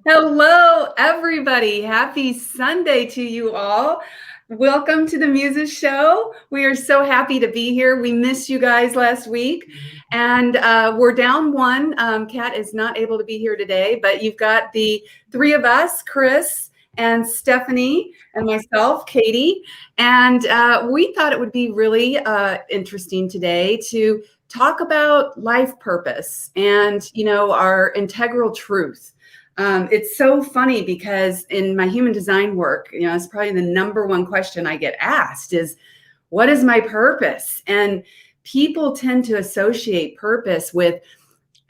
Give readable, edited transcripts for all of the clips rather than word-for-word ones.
Hello, everybody. Happy Sunday to you all. Welcome to the MUSES show. We are so happy to be here. We missed you guys last week, and we're down one. Kat is not able to be here today, but you've got the three of us, Chris and Stephanie and myself, Katie, and we thought it would be really interesting today to talk about life purpose and, our integral truth. It's so funny because in my human design work, it's probably the number one question I get asked is, what is my purpose? And people tend to associate purpose with,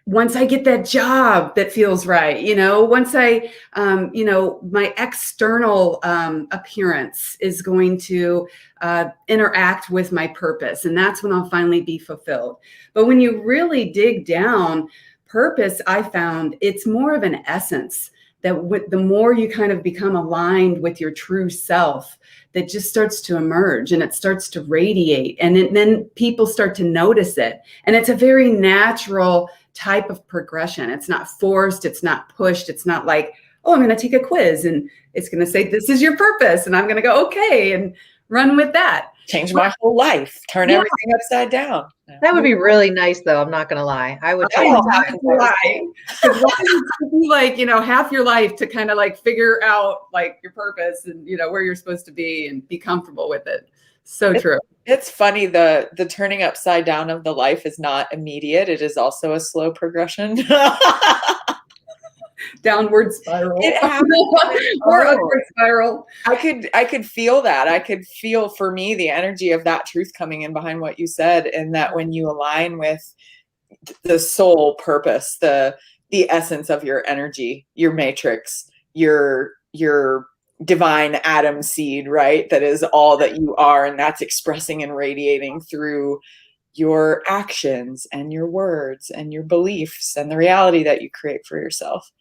once I get that job that feels right, once I, my external appearance is going to interact with my purpose. And that's when I'll finally be fulfilled. But when you really dig down, purpose, I found it's more of an essence that the more you kind of become aligned with your true self, that just starts to emerge and it starts to radiate. And then people start to notice it. And it's a very natural type of progression. It's not forced. It's not pushed. It's not like, oh, I'm going to take a quiz and it's going to say, this is your purpose. And I'm going to go, okay, and run with that. Change my whole life, turn everything upside down. That would be really nice, though. I'm not going to lie. I would try to lie. Because why would you like, half your life to kind of like figure out like your purpose and, where you're supposed to be and be comfortable with it. So true. It's funny. The turning upside down of the life is not immediate. It is also a slow progression. Downward spiral. It happens. Or upward spiral. I could feel that. I could feel, for me, the energy of that truth coming in behind what you said, and that when you align with the soul purpose, the essence of your energy, your matrix, your divine atom seed, right? That is all that you are, and that's expressing and radiating through your actions and your words and your beliefs and the reality that you create for yourself.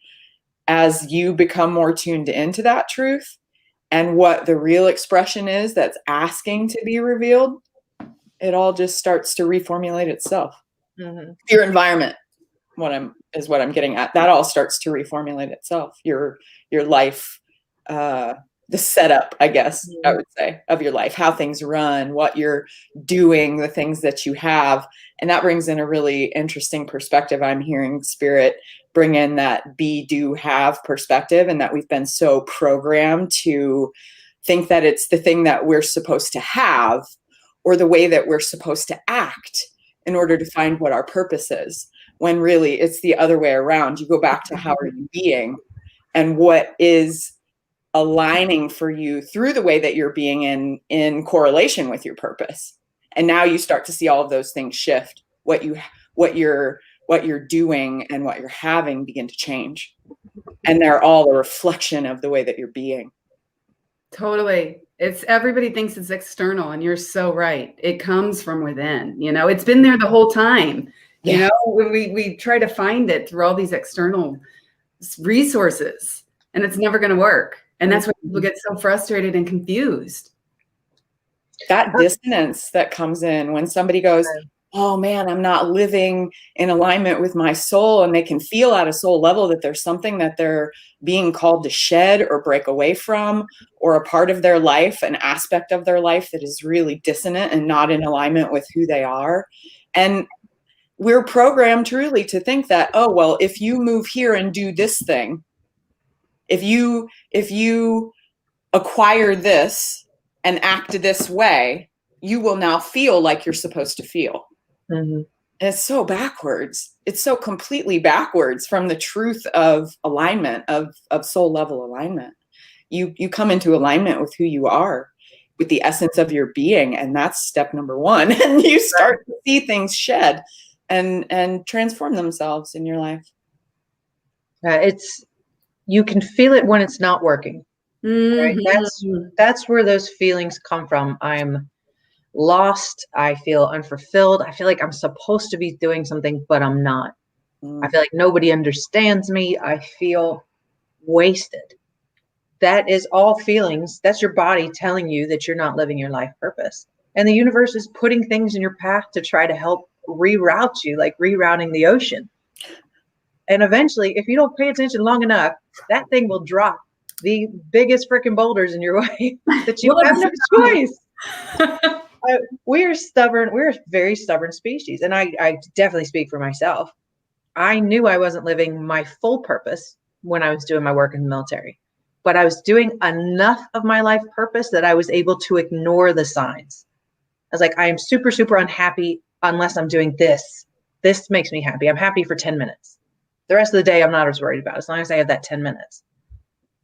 As you become more tuned into that truth and what the real expression is that's asking to be revealed, it all just starts to reformulate itself. Mm-hmm. Your environment, what I'm getting at, that all starts to reformulate itself. Your life, the setup, I guess, I would say, of your life, how things run, what you're doing, the things that you have. And that brings in a really interesting perspective. I'm hearing Spirit bring in that be, do, have perspective, and that we've been so programmed to think that it's the thing that we're supposed to have or the way that we're supposed to act in order to find what our purpose is, when really it's the other way around. You go back to how are you being and what is aligning for you through the way that you're being in correlation with your purpose. And now you start to see all of those things shift. What you're doing and what you're having begin to change. And they're all a reflection of the way that you're being. Totally. Everybody thinks it's external, and you're so right. It comes from within. It's been there the whole time. Yeah. We try to find it through all these external resources, and it's never going to work. And that's why people get so frustrated and confused. That dissonance that comes in when somebody goes, oh man, I'm not living in alignment with my soul, and they can feel at a soul level that there's something that they're being called to shed or break away from, or a part of their life, an aspect of their life that is really dissonant and not in alignment with who they are. And we're programmed truly to think that, oh, well, if you move here and do this thing, if you acquire this and act this way, you will now feel like you're supposed to feel. Mm-hmm. And it's so backwards. It's so completely backwards from the truth of alignment, of soul level alignment. You come into alignment with who you are, with the essence of your being, and that's step number one. And you start to see things shed and transform themselves in your life. You can feel it when it's not working. Mm-hmm. Right? That's where those feelings come from. I'm lost. I feel unfulfilled. I feel like I'm supposed to be doing something, but I'm not. I feel like nobody understands me. I feel wasted. That is all feelings. That's your body telling you that you're not living your life purpose. And the universe is putting things in your path to try to help reroute you, like rerouting the ocean. And eventually, if you don't pay attention long enough, that thing will drop the biggest freaking boulders in your way that you have no choice. We're stubborn. We're a very stubborn species. And I definitely speak for myself. I knew I wasn't living my full purpose when I was doing my work in the military, but I was doing enough of my life purpose that I was able to ignore the signs. I was like, I am super, super unhappy unless I'm doing this. This makes me happy. I'm happy for 10 minutes. The rest of the day, I'm not as worried about, as long as I have that 10 minutes.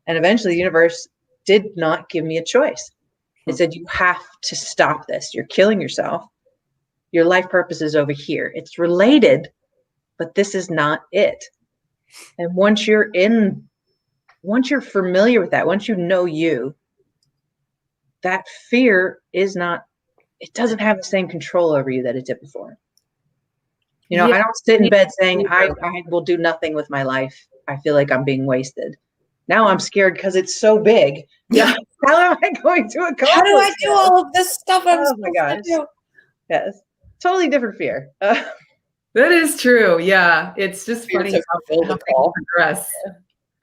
And eventually the universe did not give me a choice. It said, you have to stop this. You're killing yourself. Your life purpose is over here. It's related, but this is not it. And once you're familiar with that, once you know you, that fear is not, it doesn't have the same control over you that it did before. You know, I don't sit in bed saying, I will do nothing with my life. I feel like I'm being wasted. Now I'm scared because it's so big. Yeah. How am I going to accomplish? How do I do all of this stuff? Oh my gosh. Yes. Totally different fear. That is true. Yeah. It's just funny how things progress.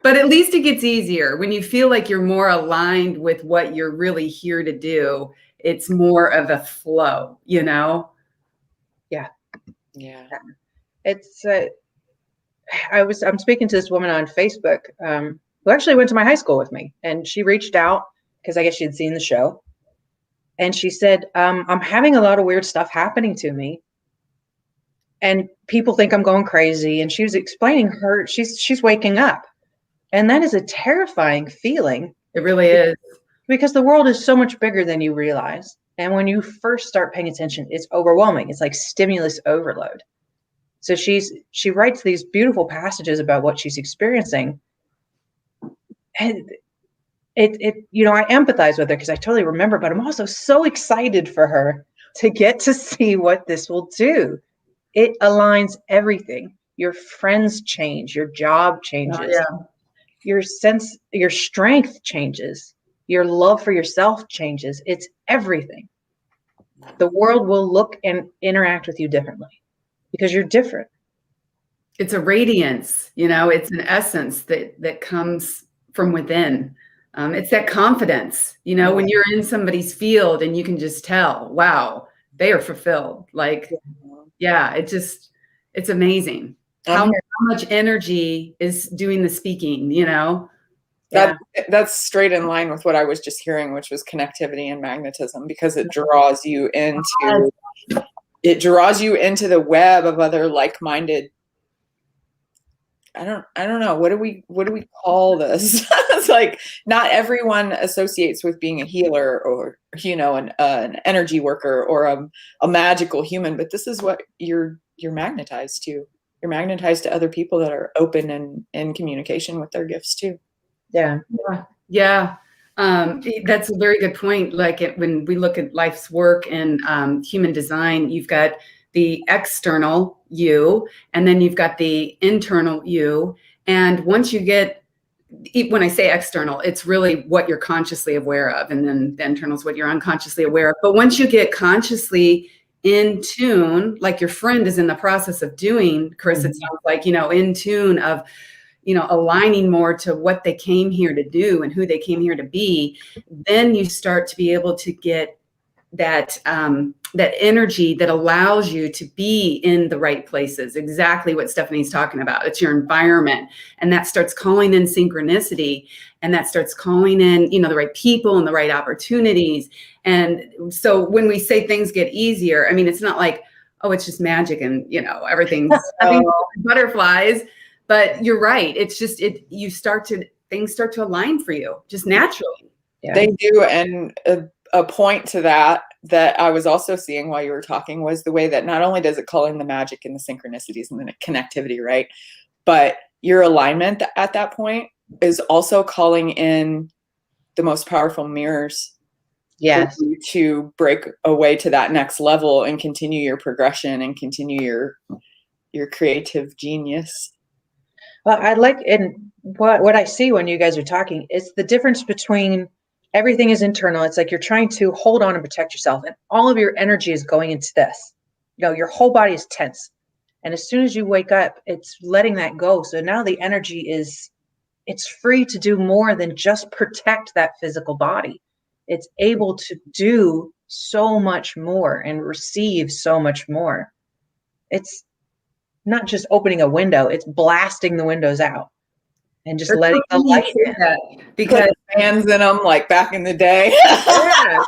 But at least it gets easier when you feel like you're more aligned with what you're really here to do. It's more of a flow, you know? Yeah. Yeah. It's, I'm speaking to this woman on Facebook, who actually went to my high school with me, and she reached out because I guess she had seen the show. And she said, I'm having a lot of weird stuff happening to me. And people think I'm going crazy. And she was explaining she's waking up. And that is a terrifying feeling. It really is. Because the world is so much bigger than you realize. And when you first start paying attention, it's overwhelming. It's like stimulus overload. So she writes these beautiful passages about what she's experiencing. And it you know, I empathize with her because I totally remember, but I'm also so excited for her to get to see what this will do. It aligns everything. Your friends change, your job changes, your strength changes, your love for yourself changes. It's everything. The world will look and interact with you differently because you're different. It's a radiance, you know, it's an essence that comes from within. It's that confidence, you know, when you're in somebody's field and you can just tell, wow, they are fulfilled. Like, yeah, it's amazing how much energy is doing the speaking, you know? That's straight in line with what I was just hearing, which was connectivity and magnetism, because it draws you into the web of other like-minded. I don't know. What do we call this? It's like not everyone associates with being a healer or, you know, an energy worker or a magical human, but this is what you're magnetized to. You're magnetized to other people that are open and in communication with their gifts too. Yeah. That's a very good point. Like when we look at life's work and human design, you've got the external you, and then you've got the internal you. And once you get, when I say external, it's really what you're consciously aware of. And then the internal is what you're unconsciously aware of. But once you get consciously in tune, like your friend is in the process of doing, Chris, it sounds like, you know, in tune of, you know, aligning more to what they came here to do and who they came here to be, then you start to be able to get that that energy that allows you to be in the right places. Exactly what Stephanie's talking about. It's your environment, and that starts calling in synchronicity, and that starts calling in, you know, the right people and the right opportunities. And so when we say things get easier, I mean, it's not like, oh, it's just magic and, you know, everything's butterflies. But you're right. It's just things start to align for you just naturally. Yeah. They do, and a point to that I was also seeing while you were talking was the way that not only does it call in the magic and the synchronicities and the connectivity, right? But your alignment at that point is also calling in the most powerful mirrors. Yes. For you to break away to that next level and continue your progression and continue your creative genius. Well, I like, and what I see when you guys are talking is the difference between everything is internal. It's like you're trying to hold on and protect yourself, and all of your energy is going into this. You know, your whole body is tense, And as soon as you wake up, it's letting that go. So now the energy it's free to do more than just protect that physical body. It's able to do so much more and receive so much more. It's not just opening a window, it's blasting the windows out and just letting the light in. Because fans in them like back in the day. Yeah.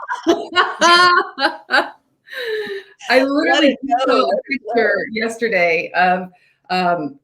I literally saw a picture yesterday of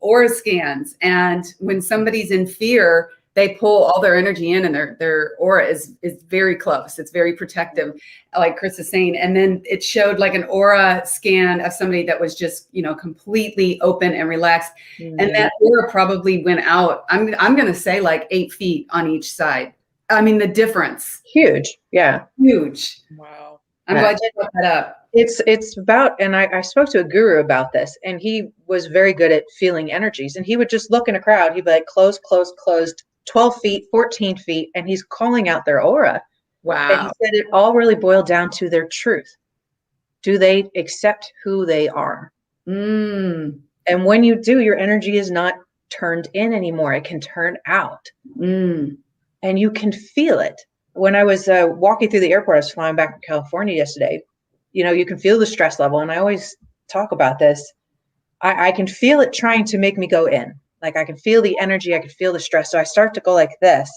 aura scans, and when somebody's in fear, they pull all their energy in, and their aura is very close. It's very protective, like Chris is saying. And then it showed like an aura scan of somebody that was just, you know, completely open and relaxed. Mm-hmm. And that aura probably went out, I'm going to say like 8 feet on each side. I mean, the difference. Huge. Yeah. Huge. Wow. I'm glad you brought that up. It's about, and I spoke to a guru about this, and he was very good at feeling energies, and he would just look in a crowd. He'd be like, closed, 12 feet, 14 feet, and he's calling out their aura. Wow. And he said it all really boiled down to their truth. Do they accept who they are? Mm. And when you do, your energy is not turned in anymore. It can turn out. Mm. And you can feel it. When I was walking through the airport, I was flying back from California yesterday. You know, you can feel the stress level. And I always talk about this. I can feel it trying to make me go in. Like I can feel the energy. I can feel the stress. So I start to go like this.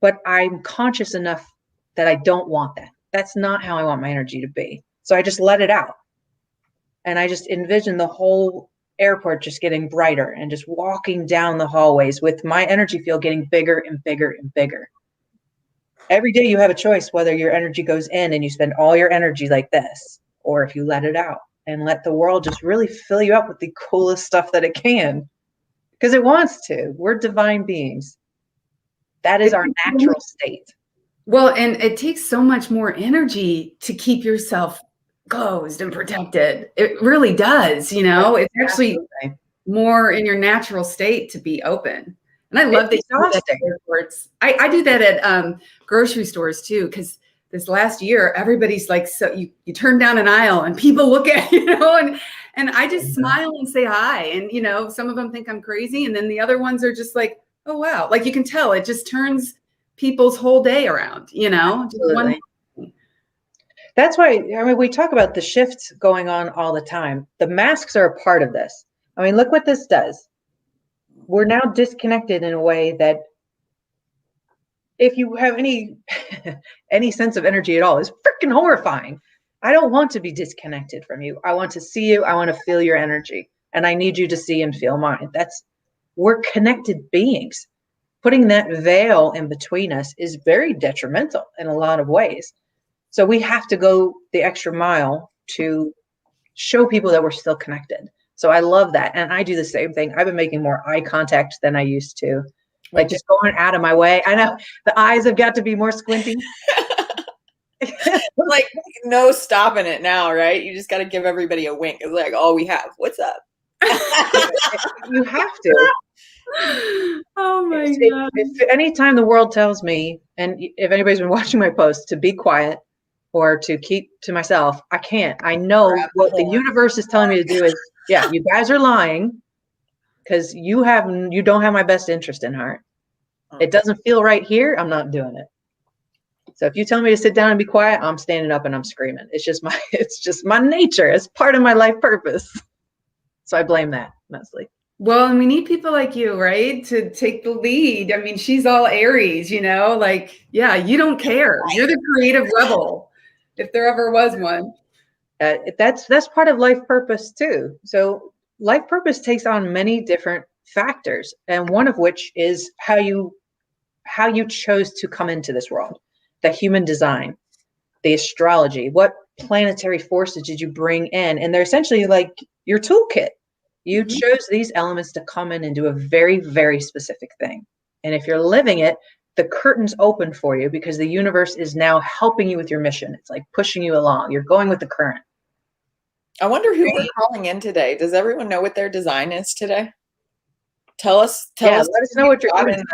But I'm conscious enough that I don't want that. That's not how I want my energy to be. So I just let it out. And I just envision the whole airport just getting brighter and just walking down the hallways with my energy field getting bigger and bigger and bigger. Every day you have a choice whether your energy goes in and you spend all your energy like this, or if you let it out and let the world just really fill you up with the coolest stuff that it can, because it wants to. We're divine beings. That is our natural state. Well, and it takes so much more energy to keep yourself closed and protected. It really does, you know. It's actually more in your natural state to be open. And I love that you do that at airports. I do that at grocery stores too, because this last year, everybody's like, so you turn down an aisle and people look at you, know, and I just smile and say hi. And, you know, some of them think I'm crazy. And then the other ones are just like, oh, wow. Like you can tell it just turns people's whole day around, you know. Absolutely. That's why, I mean, we talk about the shifts going on all the time. The masks are a part of this. I mean, look what this does. We're now disconnected in a way that if you have any sense of energy at all, is freaking horrifying. I don't want to be disconnected from you. I want to see you. I want to feel your energy. And I need you to see and feel mine. We're connected beings. Putting that veil in between us is very detrimental in a lot of ways. So we have to go the extra mile to show people that we're still connected. So I love that. And I do the same thing. I've been making more eye contact than I used to. Like just going out of my way. I know the eyes have got to be more squinty. Like no stopping it now, right? You just got to give everybody a wink. It's like all we have. What's up? You have to. Oh my God. If anytime the world tells me, and if anybody's been watching my posts, to be quiet or to keep to myself, I can't. I know what the universe is telling me to do is, yeah, you guys are lying because you don't have my best interest in heart. It doesn't feel right here. I'm not doing it. So if you tell me to sit down and be quiet, I'm standing up and I'm screaming. It's just my nature. It's part of my life purpose. So I blame that mostly. Well, and we need people like you, right? To take the lead. I mean, she's all Aries, you know, like, yeah, you don't care. You're the creative rebel, if there ever was one. That's part of life purpose too. So life purpose takes on many different factors, and one of which is how you chose to come into this world, the human design, the astrology, what planetary forces did you bring in? And they're essentially like your toolkit. You chose these elements to come in and do a very, very specific thing. And if you're living it, the curtain's open for you because the universe is now helping you with your mission. It's like pushing you along. You're going with the current. I wonder who we're calling in today. Does everyone know what their design is today? Tell us. Let us know what you're doing.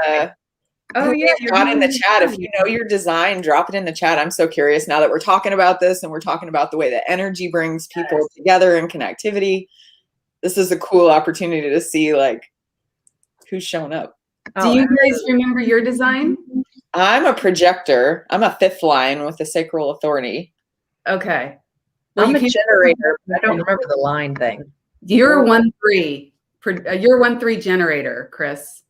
Got in the chat. If you know your design, drop it in the chat. I'm so curious now that we're talking about this and we're talking about the way that energy brings people together and connectivity. this is a cool opportunity to see like who's showing up. Do you guys remember your design? I'm a projector. I'm a 5th line with the sacral authority. Okay. Well, I'm a generator, but I don't remember the line thing. You're 1-3. You're 1-3 generator, Chris.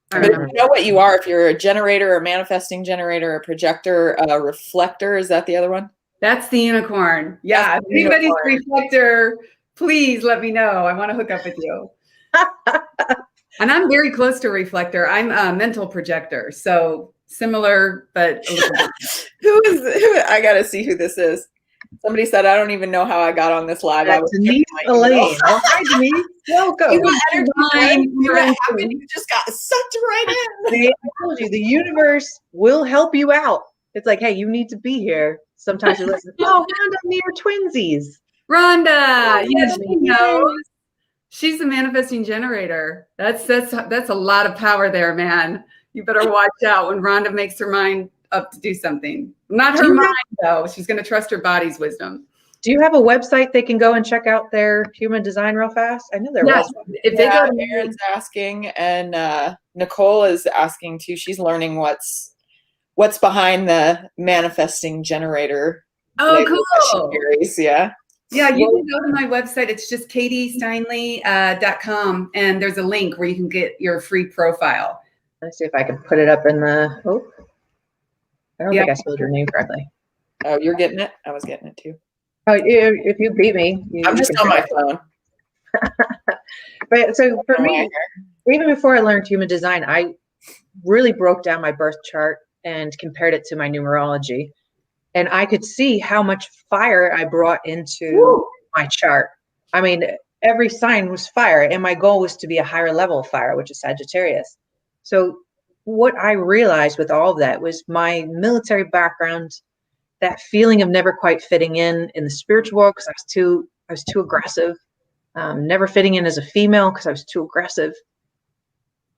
But you know what you are if you're a generator, a manifesting generator, a projector, a reflector. Is that the other one? That's the unicorn. Yeah. If anybody's reflector, please let me know. I want to hook up with you. And I'm very close to reflector. I'm a mental projector. So similar, but a little who? I got to see who this is. Somebody said, I don't even know how I got on this live. I was Denise Elaine. Oh, hi, Denise. Welcome. You just got sucked right in. I told you, the universe will help you out. It's like, hey, you need to be here. Sometimes you listen, oh, Rhonda and me are twinsies. Rhonda, yes, she knows. She's a manifesting generator. That's a lot of power there, man. You better watch out when Rhonda makes her mind up to do something. Not her mind, though. She's going to trust her body's wisdom. Do you have a website they can go and check out their human design real fast? I know there was one. If they go, Aaron's asking, and Nicole is asking too. She's learning what's behind the manifesting generator. Oh, cool. Yeah. Yeah, you can go to my website. It's just katiesteinle.com, and there's a link where you can get your free profile. Let's see if I can put it up in the. Oh, I don't think I spelled your name correctly. Oh, you're getting it? I was getting it too. Oh, if you beat me, I'm just on my phone. But so for me, even before I learned human design, I really broke down my birth chart and compared it to my numerology. And I could see how much fire I brought into my chart. I mean, every sign was fire, and my goal was to be a higher level of fire, which is Sagittarius. So what I realized with all of that was my military background, that feeling of never quite fitting in the spiritual world because I was too aggressive, never fitting in as a female because I was too aggressive.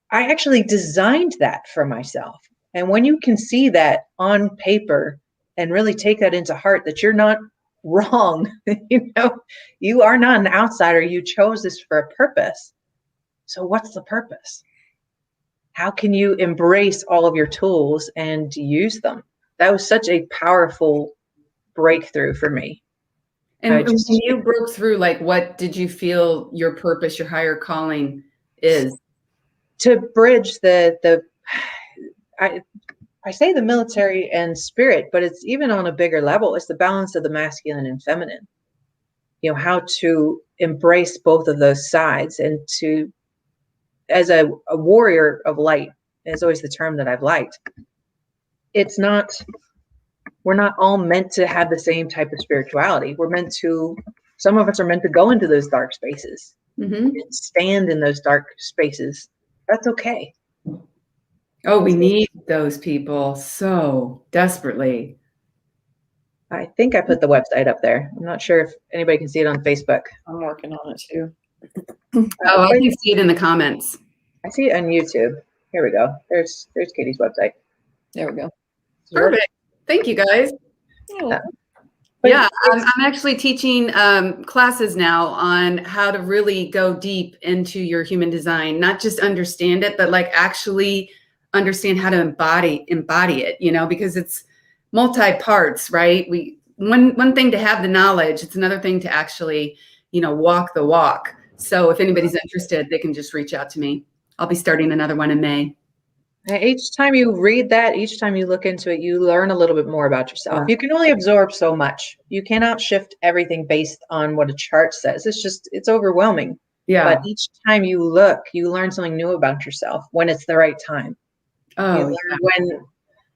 I actually designed that for myself. And when you can see that on paper and really take that into heart, that you're not wrong, you are not an outsider. You chose this for a purpose. So what's the purpose? How can you embrace all of your tools and use them? That was such a powerful breakthrough for me. And when you broke through, like, what did you feel your purpose, your higher calling is? To bridge I say the military and spirit, but it's even on a bigger level. It's the balance of the masculine and feminine. How to embrace both of those sides, and to, as a warrior of light, is always the term that I've liked. We're not all meant to have the same type of spirituality. Some of us are meant to go into those dark spaces and stand in those dark spaces. That's okay. Oh, we need those people so desperately. I think I put the website up there. I'm not sure if anybody can see it on Facebook. I'm working on it too. Oh, I can see it in the comments. I see it on YouTube. Here we go. There's Katie's website. There we go. Perfect. Thank you, guys. Yeah, I'm actually teaching classes now on how to really go deep into your human design, not just understand it, but like actually understand how to embody it, because it's multi-parts, right? One thing to have the knowledge, it's another thing to actually, walk the walk. So if anybody's interested, they can just reach out to me. I'll be starting another one in May. Each time you read that, each time you look into it, you learn a little bit more about yourself. Yeah. You can only absorb so much. You cannot shift everything based on what a chart says. It's overwhelming. Yeah. But each time you look, you learn something new about yourself when it's the right time. Oh, you learn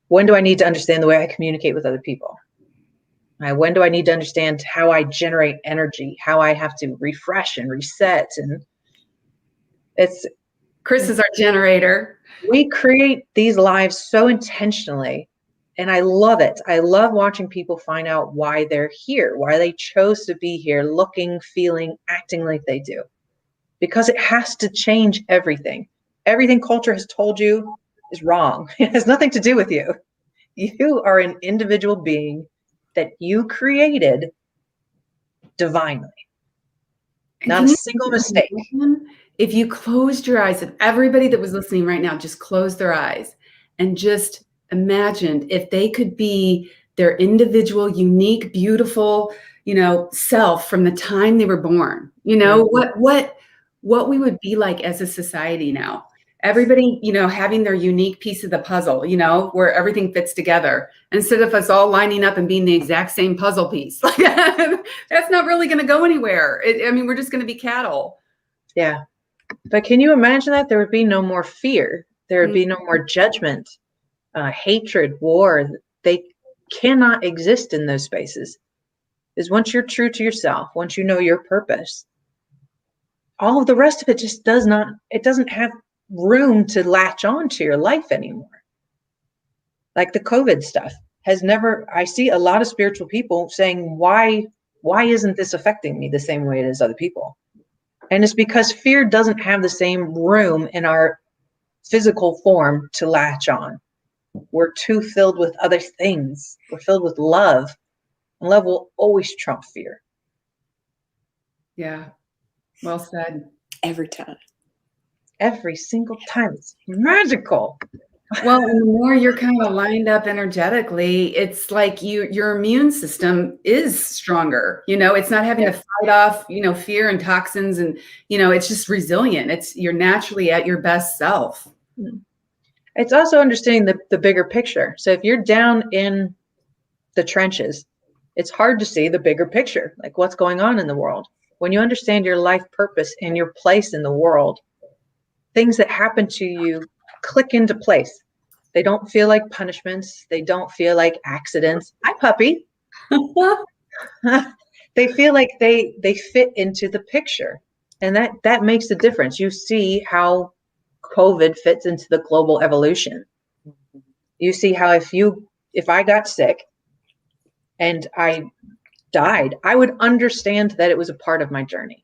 when do I need to understand the way I communicate with other people? When do I need to understand how I generate energy, how I have to refresh and reset? And Chris is our generator. We create these lives so intentionally, and I love it. I love watching people find out why they're here, why they chose to be here, looking, feeling, acting like they do. Because it has to change everything. Everything culture has told you is wrong. It has nothing to do with you. You are an individual being that you created divinely. Not a single mistake. If you closed your eyes, if everybody that was listening right now just closed their eyes and just imagined if they could be their individual, unique, beautiful, self from the time they were born, what we would be like as a society now. Everybody, having their unique piece of the puzzle, where everything fits together, instead of us all lining up and being the exact same puzzle piece. Like that's not really going to go anywhere. We're just going to be cattle. Yeah. But can you imagine that? There would be no more fear. There would be no more judgment, hatred, war. They cannot exist in those spaces. Is once you're true to yourself, once you know your purpose, all of the rest of it just doesn't have room to latch on to your life anymore. Like the COVID stuff I see a lot of spiritual people saying, why isn't this affecting me the same way it is other people? And it's because fear doesn't have the same room in our physical form to latch on. We're too filled with other things. We're filled with love. And love will always trump fear. Yeah. Well said. Every time. Every single time. It's magical. Well, and the more you're kind of lined up energetically, it's like your immune system is stronger. It's not having to fight off, fear and toxins, and it's just resilient. You're naturally at your best self. It's also understanding the bigger picture. So if you're down in the trenches, it's hard to see the bigger picture, like what's going on in the world. When you understand your life purpose and your place in the world, things that happen to you click into place. They don't feel like punishments. They don't feel like accidents. Hi, puppy. They feel like they fit into the picture. And that makes the difference. You see how COVID fits into the global evolution. You see how if I got sick and I died, I would understand that it was a part of my journey.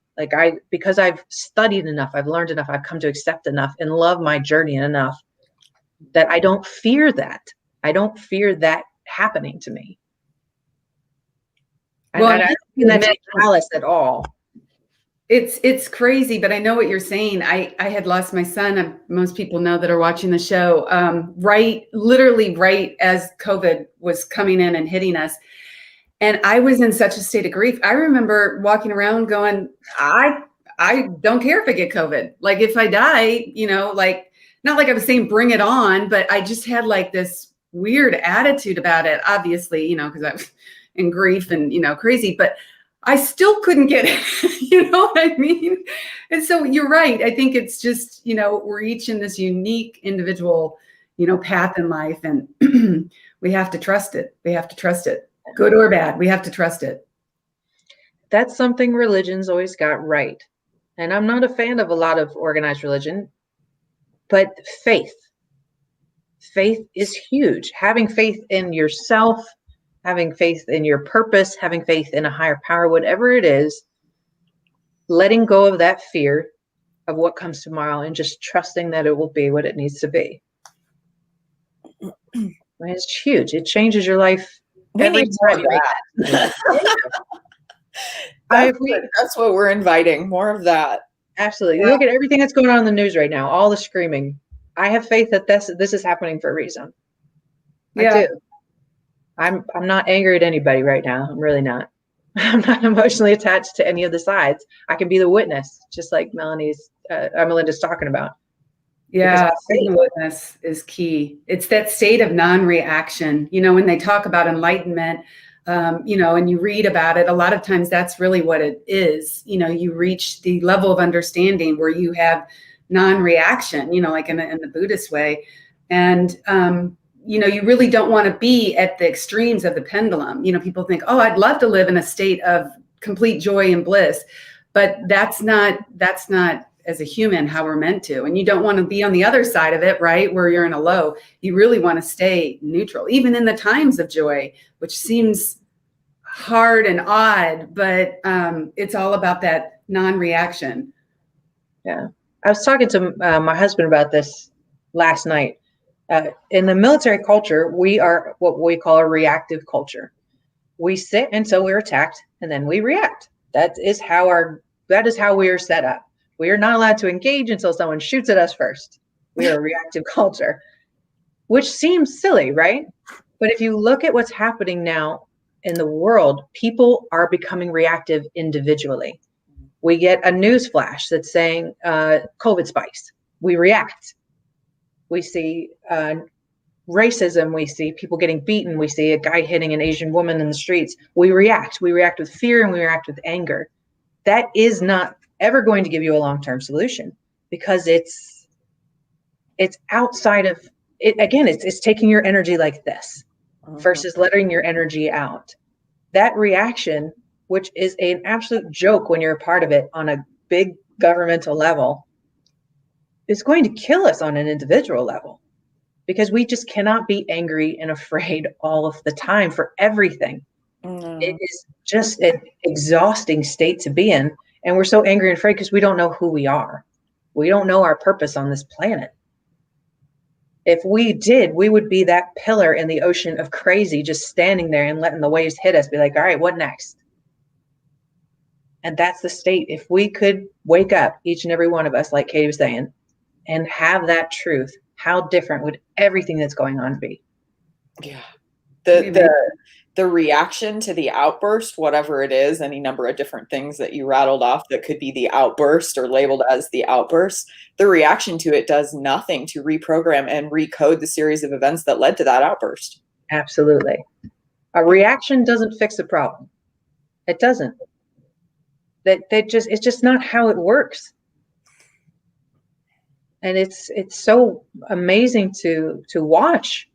Because I've studied enough, I've learned enough, I've come to accept enough and love my journey enough that I don't fear that. I don't fear that happening to me. Well, I don't think that's callous at all. It's crazy, but I know what you're saying. I had lost my son. Most people know that are watching the show, literally right as COVID was coming in and hitting us. And I was in such a state of grief. I remember walking around going, I don't care if I get COVID. Like if I die, not like I was saying bring it on, but I just had like this weird attitude about it, obviously, because I'm in grief and, crazy, but I still couldn't get it. You know what I mean? And so you're right. I think it's just, we're each in this unique individual, path in life, and we have to trust it. We have to trust it. Good or bad, we have to trust it. That's something religion's always got right. And I'm not a fan of a lot of organized religion, but faith is huge. Having faith in yourself, having faith in your purpose, having faith in a higher power, whatever it is, letting go of that fear of what comes tomorrow and just trusting that it will be what it needs to be. It's huge. It changes your life. Every time you make that's what we're inviting, more of that. Absolutely. Yeah. Look at everything that's going on in the news right now, all the screaming. I have faith that this is happening for a reason. Yeah. I do. I'm not angry at anybody right now. I'm really not. I'm not emotionally attached to any of the sides. I can be the witness, just like Melinda's talking about. Yeah, witness is key. It's that state of non-reaction. When they talk about enlightenment, and you read about it, a lot of times that's really what it is. You reach the level of understanding where you have non-reaction, like in the Buddhist way. And, you really don't want to be at the extremes of the pendulum. People think, oh, I'd love to live in a state of complete joy and bliss, but that's not as a human how we're meant to. And you don't want to be on the other side of it, right, where you're in a low. You really want to stay neutral, even in the times of joy, which seems hard and odd, but it's all about that non-reaction. Yeah. I was talking to my husband about this last night. In the military culture, we are what we call a reactive culture. We sit until we're attacked and then we react. That is how our That is how we are set up. We are not allowed to engage until someone shoots at us first. We are a reactive culture, which seems silly, right? But if you look at what's happening now in the world, people are becoming reactive individually. We get a news flash that's saying COVID spikes. We react. We see racism. We see people getting beaten. We see a guy hitting an Asian woman in the streets. We react. We react with fear and we react with anger. That is not ever going to give you a long-term solution, because it's outside of it. Again, it's taking your energy like this versus letting your energy out. That reaction, which is an absolute joke when you're a part of it on a big governmental level, is going to kill us on an individual level, because we just cannot be angry and afraid all of the time for everything. It is just an exhausting state to be in. And we're so angry and afraid because we don't know who we are. We don't know our purpose on this planet. If we did, we would be that pillar in the ocean of crazy, just standing there and letting the waves hit us, be like, all right, what next? And that's the state. If we could wake up, each and every one of us, like Katie was saying, and have that truth, how different would everything that's going on be? Yeah. The reaction to the outburst, whatever it is, any number of different things that you rattled off that could be the outburst or labeled as the outburst, the reaction to it does nothing to reprogram and recode the series of events that led to that outburst. Absolutely. A reaction doesn't fix a problem. It doesn't. It's just not how it works. And it's so amazing to watch.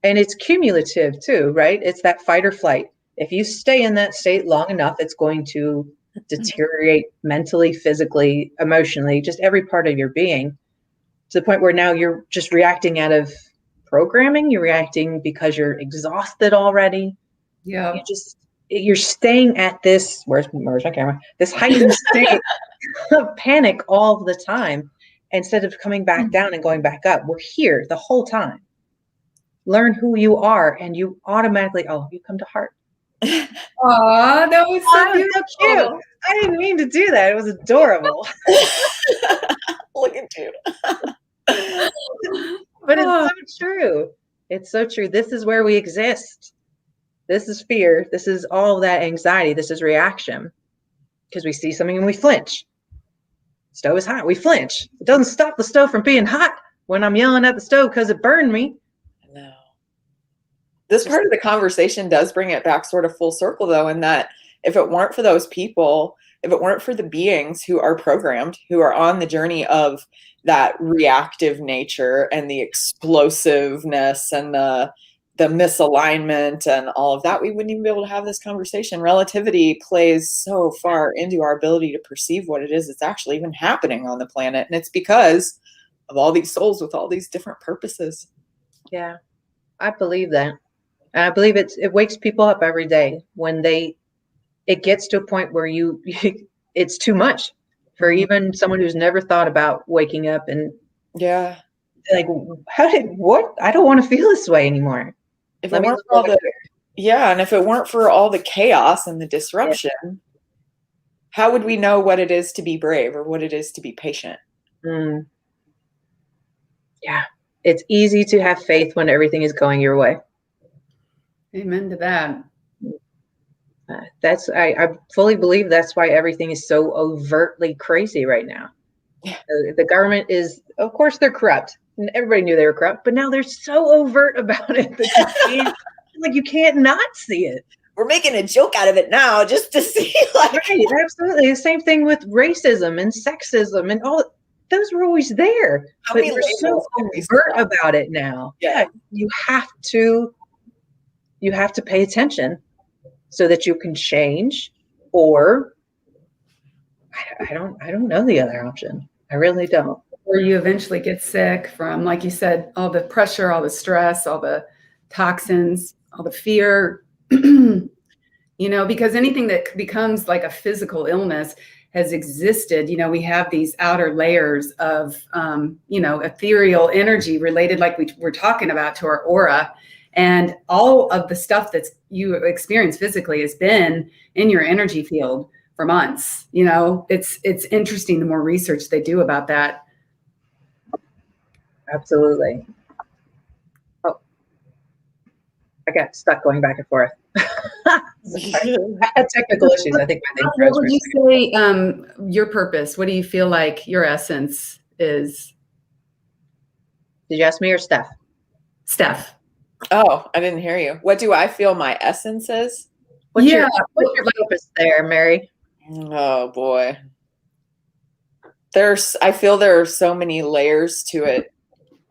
And it's cumulative too, right? It's that fight or flight. If you stay in that state long enough, it's going to deteriorate mentally, physically, emotionally, just every part of your being, to the point where now you're just reacting out of programming. You're reacting because you're exhausted already. Yeah. You're staying at this, where's my camera? This heightened state of panic all the time, instead of coming back down and going back up. We're here the whole time. Learn who you are, and you automatically, you come to heart. Aw, that was so beautiful. So cute. I didn't mean to do that. It was adorable. Look at you. But it's so true. It's so true. This is where we exist. This is fear. This is all that anxiety. This is reaction. Because we see something and we flinch. Stove is hot. We flinch. It doesn't stop the stove from being hot when I'm yelling at the stove because it burned me. No. This part of the conversation does bring it back sort of full circle, though, in that if it weren't for those people, if it weren't for the beings who are programmed, who are on the journey of that reactive nature and the explosiveness and the misalignment and all of that, we wouldn't even be able to have this conversation. Relativity plays so far into our ability to perceive what it is that's actually even happening on the planet. And it's because of all these souls with all these different purposes. Yeah, I believe that. And I believe it wakes people up every day when it gets to a point where it's too much for even someone who's never thought about waking up and like, I don't want to feel this way anymore. If it weren't for and if it weren't for all the chaos and the disruption, how would we know what it is to be brave or what it is to be patient? Yeah. It's easy to have faith when everything is going your way. Amen to that. I fully believe that's why everything is so overtly crazy right now. Yeah. The government is, of course, they're corrupt. And everybody knew they were corrupt, but now they're so overt about it that you can't not see it. We're making a joke out of it now just to see. Right, absolutely. The same thing with racism and sexism and all. Those were always there, but we're so overt about it now. Yeah, you have to pay attention so that you can change, or I don't know the other option. I really don't. Or you eventually get sick from, like you said, all the pressure, all the stress, all the toxins, all the fear, because anything that becomes like a physical illness has existed. We have these outer layers of, ethereal energy related, like we were talking about, to our aura. And all of the stuff that's you experience physically has been in your energy field for months. You know, it's interesting the more research they do about that. Absolutely. Oh, I got stuck going back and forth. Sorry. I had technical issues. I think my thing froze. What would you say your purpose? What do you feel like your essence is? Did you ask me or Steph? Steph. Oh, I didn't hear you. What do I feel my essence is? What's your purpose there, Mary? Oh boy. I feel there are so many layers to it,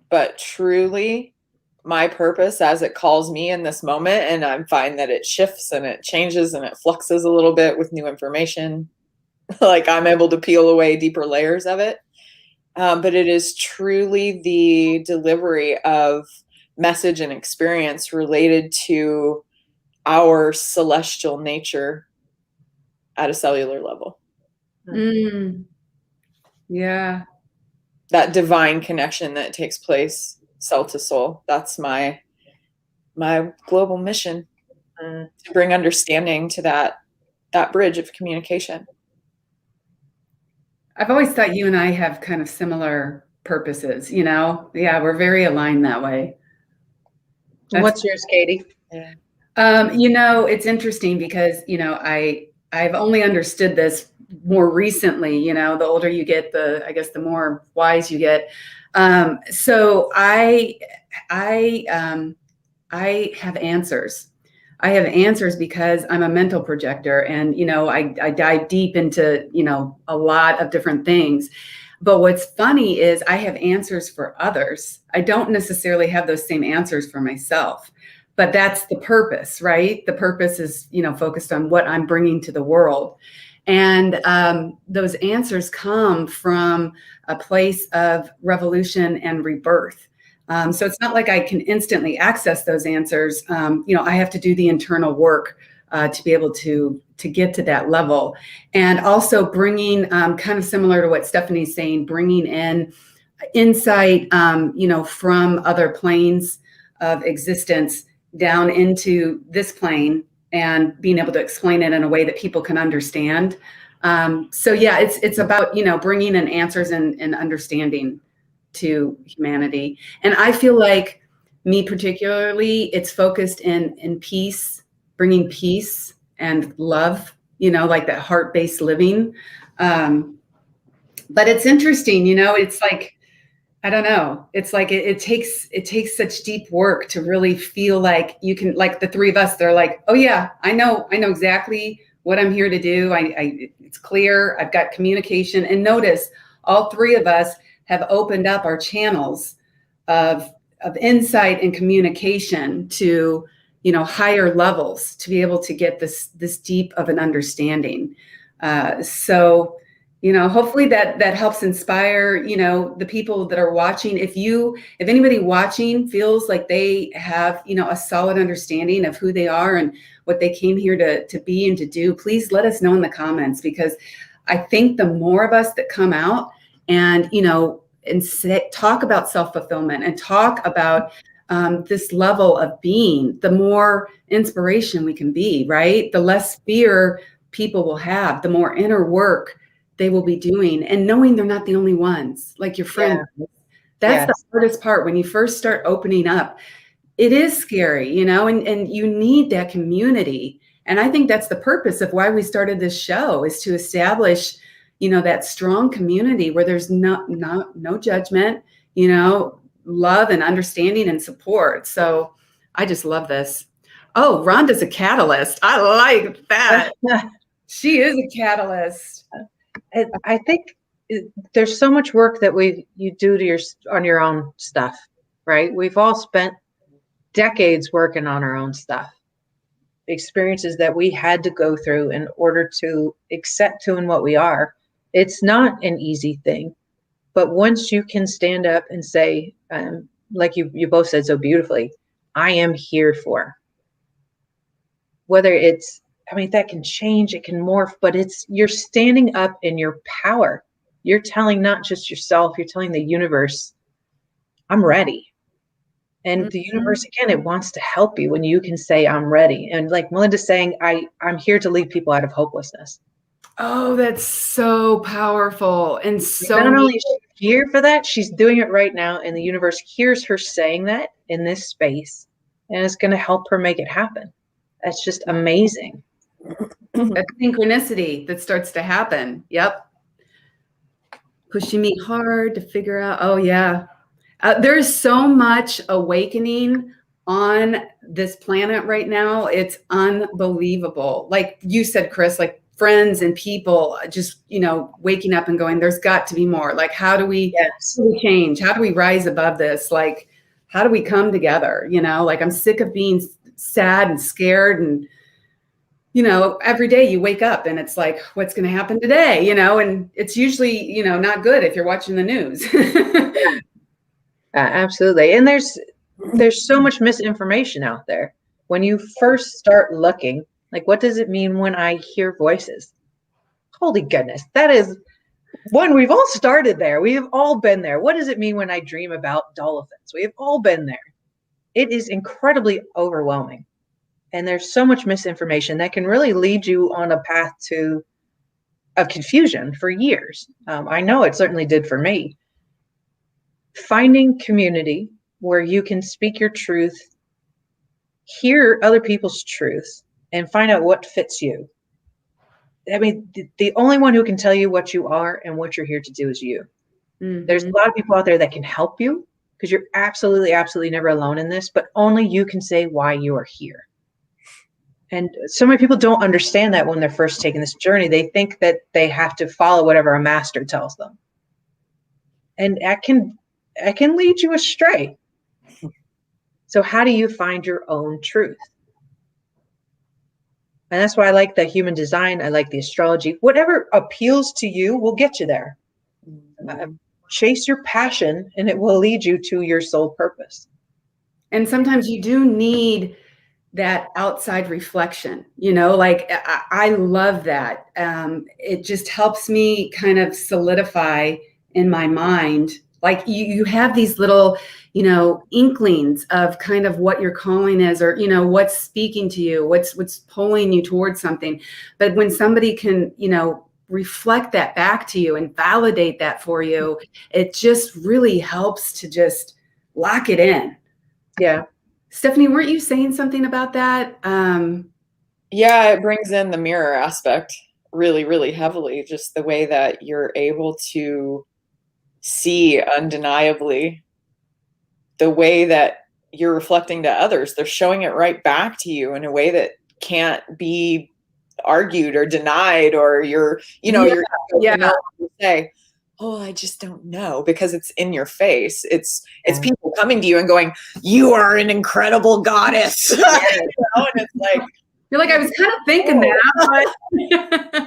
but truly my purpose as it calls me in this moment, and I'm fine that it shifts and it changes and it fluxes a little bit with new information. Like I'm able to peel away deeper layers of it. But it is truly the delivery of message and experience related to our celestial nature at a cellular level. Yeah. That divine connection that takes place cell to soul. That's my global mission, to bring understanding to that bridge of communication. I've always thought you and I have kind of similar purposes, you know? Yeah, we're very aligned that way. What's yours, Katie? Yeah. You know, it's interesting because, you know, I've only understood this more recently. You know, the older you get, I guess the more wise you get. So I have answers. I have answers because I'm a mental projector, and, you know, I dive deep into, you know, a lot of different things. But what's funny is I have answers for others. I don't necessarily have those same answers for myself, but that's the purpose, right? The purpose is, you know, focused on what I'm bringing to the world. And those answers come from a place of revolution and rebirth. So it's not like I can instantly access those answers. You know, I have to do the internal work to be able to get to that level. And also bringing, kind of similar to what Stephanie's saying, bringing in insight, you know, from other planes of existence down into this plane, and being able to explain it in a way that people can understand. So yeah, it's about, you know, bringing in answers and understanding to humanity. And I feel like, me particularly, it's focused in peace, bringing peace and love, you know, like that heart-based living. But it's interesting, you know, it's like, I don't know. It's like it takes such deep work to really feel like you can, like the three of us, they're like, oh yeah, I know exactly what I'm here to do. It's clear. I've got communication. And notice all three of us have opened up our channels of insight and communication to, you know, higher levels, to be able to get this deep of an understanding. So, you know, hopefully that helps inspire, you know, the people that are watching. If anybody watching feels like they have, you know, a solid understanding of who they are and what they came here to be and to do, please let us know in the comments, because I think the more of us that come out and, you know, and talk about self-fulfillment and talk about this level of being, the more inspiration we can be, right? The less fear people will have, the more inner work they will be doing, and knowing they're not the only ones, like your friend. Yeah. That's the hardest part. When you first start opening up, it is scary, you know, and you need that community. And I think that's the purpose of why we started this show, is to establish, you know, that strong community where there's no judgment, you know, love and understanding and support. So I just love this. Oh, Rhonda's a catalyst. I like that. She is a catalyst. I think there's so much work that you do on your own stuff, right? We've all spent decades working on our own stuff, experiences that we had to go through in order to accept who and what we are. It's not an easy thing, but once you can stand up and say, like you both said so beautifully, I am here for, whether it's, I mean, that can change, it can morph, but you're standing up in your power. You're telling not just yourself, you're telling the universe, I'm ready. And the universe, again, it wants to help you when you can say, I'm ready. And like Melinda's saying, I'm here to lead people out of hopelessness. Oh, that's so powerful and so Not only is she here for that, she's doing it right now, and the universe hears her saying that in this space, and it's going to help her make it happen. That's just amazing. That's synchronicity that starts to happen. Yep. Pushing me hard to figure out. Oh, yeah. There's so much awakening on this planet right now. It's unbelievable. Like you said, Chris, like friends and people just, waking up and going, there's got to be more. Like, how do we change? How do we rise above this? Like, how do we come together? Like I'm sick of being sad and scared and, every day you wake up and it's like, what's going to happen today? And it's usually, not good if you're watching the news. Absolutely. And there's so much misinformation out there. When you first start looking, like, what does it mean when I hear voices? Holy goodness. That is one, we've all started there. We have all been there. What does it mean when I dream about dolphins? We have all been there. It is incredibly overwhelming. And there's so much misinformation that can really lead you on a path of confusion for years. I know it certainly did for me. Finding community where you can speak your truth, hear other people's truths, and find out what fits you. I mean, the only one who can tell you what you are and what you're here to do is you. Mm-hmm. There's a lot of people out there that can help you because you're absolutely, absolutely never alone in this, but only you can say why you are here. And so many people don't understand that when they're first taking this journey. They think that they have to follow whatever a master tells them. And that can lead you astray. So how do you find your own truth? And that's why I like the human design. I like the astrology. Whatever appeals to you will get you there. Chase your passion and it will lead you to your soul purpose. And sometimes you do need that outside reflection, like I love that. It just helps me kind of solidify in my mind. Like you have these little, inklings of kind of what your calling is, or, what's speaking to you, what's pulling you towards something. But when somebody can, reflect that back to you and validate that for you, it just really helps to just lock it in. Yeah. Stephanie, weren't you saying something about that? Yeah, it brings in the mirror aspect really, really heavily. Just the way that you're able to see undeniably the way that you're reflecting to others. They're showing it right back to you in a way that can't be argued or denied, or you're say, oh, I just don't know, because it's in your face. It's people coming to you and going, you are an incredible goddess. And it's like, you're like, I was kind of thinking that,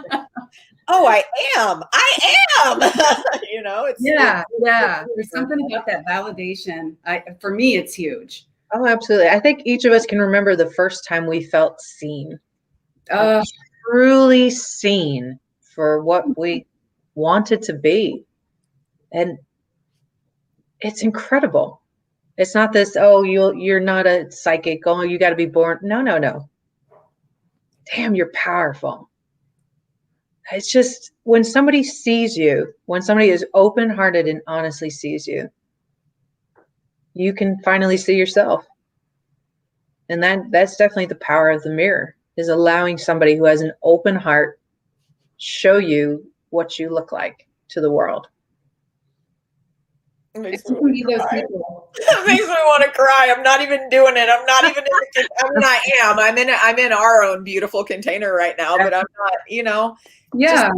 but oh, I am. It's there's something about that validation. For me, it's huge. Oh, absolutely. I think each of us can remember the first time we felt seen. Truly seen for what we wanted to be. And it's incredible. It's not this, oh, you're not a psychic, oh, you got to be born. No. Damn, you're powerful. It's just when somebody sees you, when somebody is open-hearted and honestly sees you, you can finally see yourself. And that's definitely the power of the mirror, is allowing somebody who has an open heart show you what you look like to the world. It makes me want to cry. I'm not even doing it. I'm not even I am. I'm in our own beautiful container right now, but I'm not, Yeah.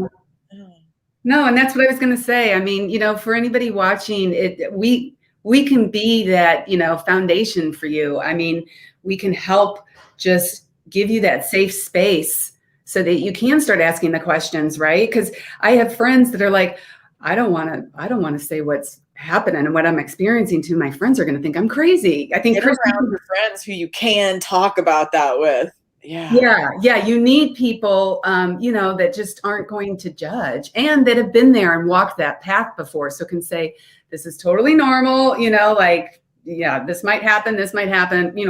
No, and that's what I was going to say. I mean, for anybody watching it, we can be that, foundation for you. I mean, we can help just give you that safe space so that you can start asking the questions, right? Because I have friends that are like, I don't want to say what's happening and what I'm experiencing to my friends are going to think I'm crazy. I think get around your friends who you can talk about that with. Yeah. You need people, that just aren't going to judge and that have been there and walked that path before. So can say, this is totally normal, this might happen,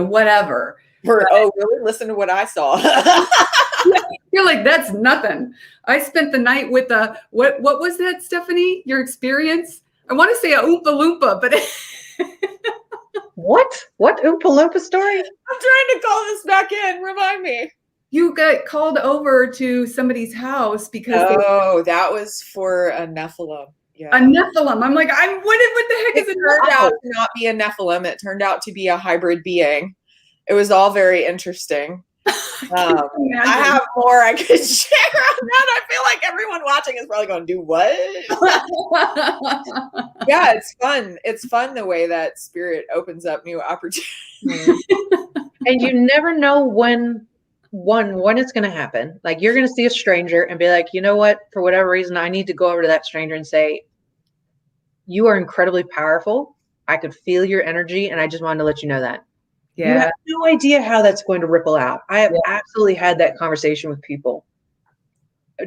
whatever. Really? Listen to what I saw. You're like, that's nothing. I spent the night with a, what was that, Stephanie? Your experience? I want to say a Oompa Loompa, but What Oompa Loompa story? I'm trying to call this back in. Remind me. you got called over to somebody's house because That was for a Nephilim. Yeah. a Nephilim. I'm like, what the heck is It a turned Nephilim? out to not be a Nephilim. It turned out to be a hybrid being. It was all very interesting. I have more I could share on that. I feel like everyone watching is probably going, do what? Yeah, it's fun. It's fun the way that spirit opens up new opportunities. And you never know when it's going to happen. Like, you're going to see a stranger and be like, you know what? For whatever reason, I need to go over to that stranger and say, you are incredibly powerful. I could feel your energy, and I just wanted to let you know that. Yeah. You have no idea how that's going to ripple out. I have absolutely had that conversation with people.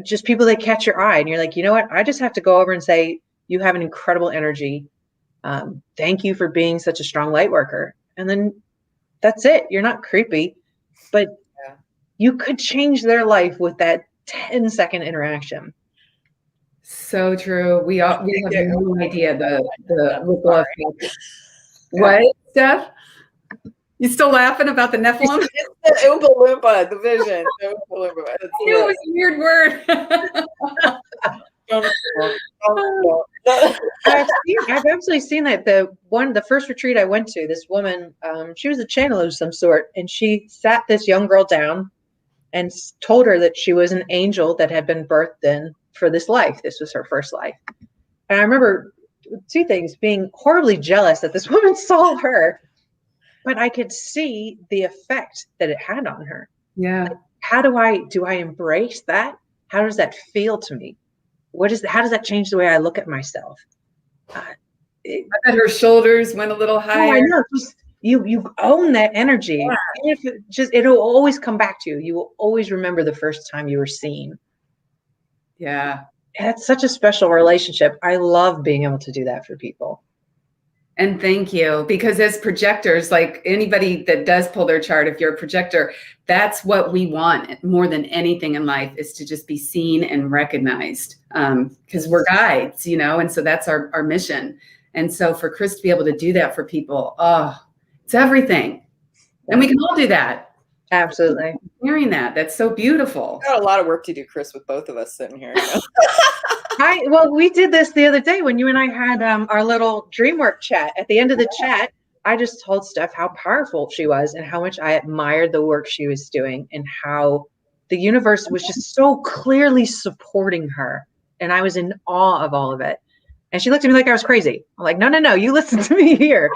Just people that catch your eye, and you're like, you know what? I just have to go over and say, you have an incredible energy. Thank you for being such a strong light worker. And then that's it. You're not creepy, but you could change their life with that 10-second interaction. So true. We have no idea the ripple effect. What, Steph? You still laughing about the Nephilim? It's the Oompa Loompa, the vision. The Oompa Loompa. I knew it was a weird word. I've absolutely seen that. The first retreat I went to, this woman, she was a channeler of some sort, and she sat this young girl down and told her that she was an angel that had been birthed in for this life. This was her first life. And I remember two things: being horribly jealous that this woman saw her, but I could see the effect that it had on her. Yeah. Like, how do I embrace that? How does that feel to me? How does that change the way I look at myself? I bet her shoulders went a little higher. I know. Just, you own that energy. Yeah. If it'll always come back to you. You will always remember the first time you were seen. Yeah. And it's such a special relationship. I love being able to do that for people. And thank you, because as projectors, like anybody that does pull their chart, if you're a projector, that's what we want more than anything in life, is to just be seen and recognized, because we're guides, and so that's our mission. And so for Chris to be able to do that for people, it's everything. And we can all do that. Absolutely. Hearing that's so beautiful. Got a lot of work to do, Chris, with both of us sitting here. We did this the other day when you and I had our little dream work chat. At the end of the chat, I just told Steph how powerful she was and how much I admired the work she was doing and how the universe was just so clearly supporting her. And I was in awe of all of it. And she looked at me like I was crazy. I'm like, no, you listen to me here.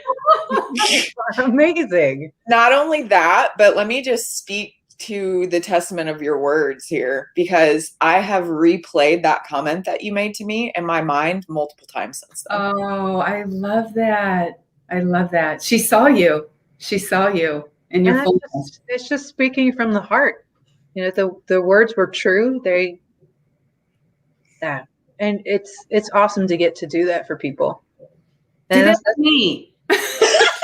Amazing. Not only that, but let me just speak to the testament of your words here, because I have replayed that comment that you made to me in my mind multiple times since then. Oh, I love that. I love that. She saw you in your fullness. It's just speaking from the heart. The words were true. And it's awesome to get to do that for people. And that's me.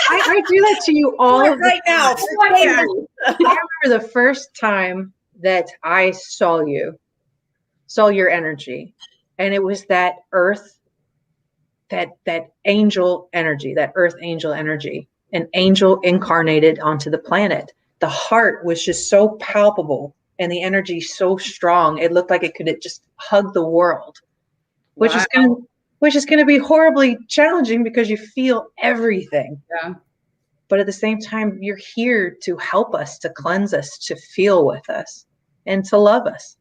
I do that to you all right now. I remember the first time that I saw your energy, and it was that earth, that angel energy, that earth angel energy, an angel incarnated onto the planet. The heart was just so palpable and the energy so strong. It looked like it could just hug the world, which is going to be horribly challenging because you feel everything. Yeah. But at the same time, you're here to help us, to cleanse us, to feel with us, and to love us.